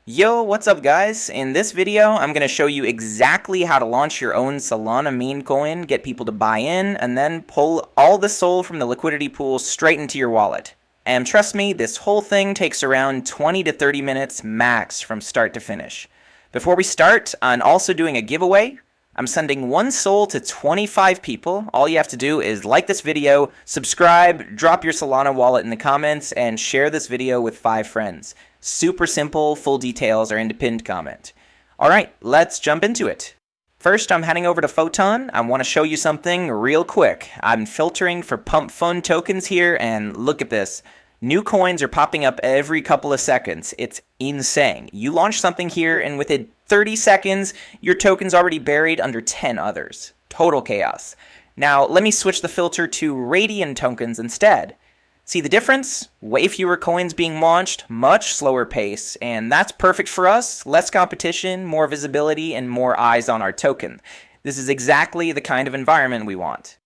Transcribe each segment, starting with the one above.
Yo, what's up guys? In this video, I'm going to show you exactly how to launch your own Solana meme coin, get people to buy in, and then pull all the SOL from the liquidity pool straight into your wallet. And trust me, this whole thing takes around 20 to 30 minutes max from start to finish. Before we start, I'm also doing a giveaway. I'm sending one SOL to 25 people. All you have to do is like this video, subscribe, drop your Solana wallet in the comments, and share this video with 5 friends. Super simple, full details are in the pinned comment. Alright, let's jump into it. First, I'm heading over to Photon. I want to show you something real quick. I'm filtering for pump fund tokens here, and look at this. New coins are popping up every couple of seconds. It's insane. You launch something here, and within 30 seconds, your token's already buried under 10 others. Total chaos. Now, let me switch the filter to Raydium tokens instead. See the difference? Way fewer coins being launched, much slower pace, and that's perfect for us. Less competition, more visibility, and more eyes on our token. This is exactly the kind of environment we want.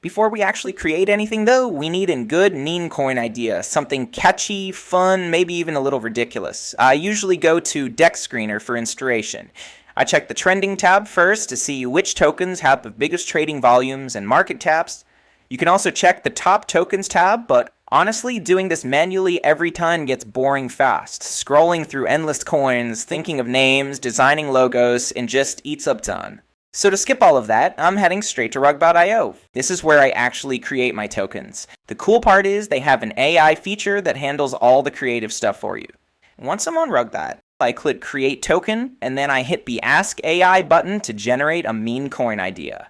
Before we actually create anything though, we need a good meme coin idea, something catchy, fun, maybe even a little ridiculous. I usually go to Deck Screener for inspiration. I check the trending tab first to see which tokens have the biggest trading volumes and market caps. You can also check the top tokens tab, but honestly, doing this manually every time gets boring fast. Scrolling through endless coins, thinking of names, designing logos, and just eats up time. So to skip all of that, I'm heading straight to rug.io. This is where I actually create my tokens. The cool part is they have an AI feature that handles all the creative stuff for you. Once I'm on rug.io, I click Create Token, and then I hit the Ask AI button to generate a meme coin idea.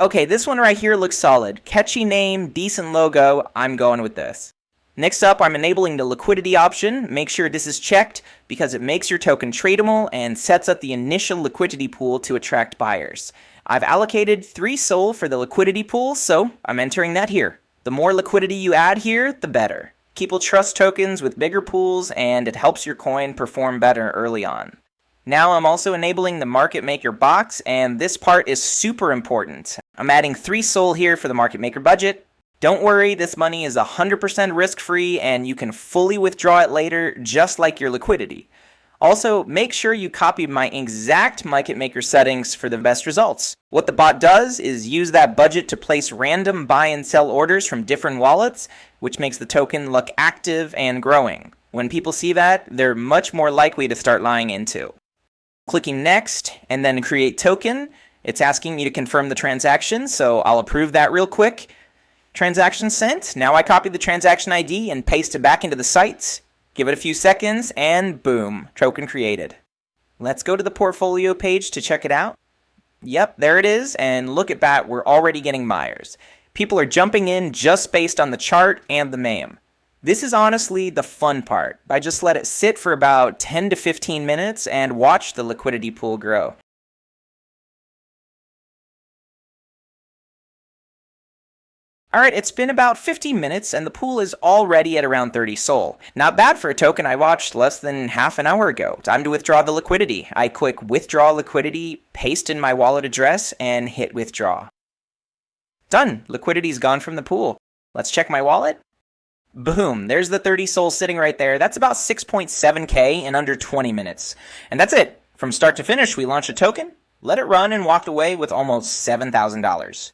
Okay, this one right here looks solid. Catchy name, decent logo, I'm going with this. Next up, I'm enabling the liquidity option. Make sure this is checked because it makes your token tradable and sets up the initial liquidity pool to attract buyers. I've allocated 3 SOL for the liquidity pool, so I'm entering that here. The more liquidity you add here, the better. People trust tokens with bigger pools and it helps your coin perform better early on. Now I'm also enabling the market maker box, and this part is super important. I'm adding 3 SOL here for the market maker budget. Don't worry, this money is 100% risk-free and you can fully withdraw it later, just like your liquidity. Also, make sure you copy my exact market maker settings for the best results. What the bot does is use that budget to place random buy and sell orders from different wallets, which makes the token look active and growing. When people see that, they're much more likely to start buying into. Clicking next and then create token, it's asking me to confirm the transaction, so I'll approve that real quick. Transaction sent. Now I copy the transaction ID and paste it back into the site. Give it a few seconds and boom, token created. Let's go to the portfolio page to check it out. Yep, there it is, and look at that, we're already getting buyers. People are jumping in just based on the chart and the meme. This is honestly the fun part. I just let it sit for about 10 to 15 minutes and watch the liquidity pool grow. Alright, it's been about 15 minutes and the pool is already at around 30 SOL. Not bad for a token I watched less than half an hour ago. Time to withdraw the liquidity. I click Withdraw Liquidity, paste in my wallet address, and hit Withdraw. Done! Liquidity's gone from the pool. Let's check my wallet. Boom, there's the 30 SOL sitting right there. That's about 6.7k in under 20 minutes. And that's it. From start to finish, we launched a token, let it run, and walked away with almost $7,000.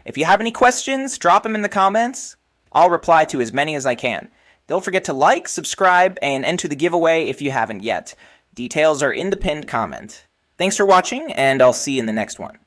If you have any questions, drop them in the comments. I'll reply to as many as I can. Don't forget to like, subscribe, and enter the giveaway if you haven't yet. Details are in the pinned comment. Thanks for watching, and I'll see you in the next one.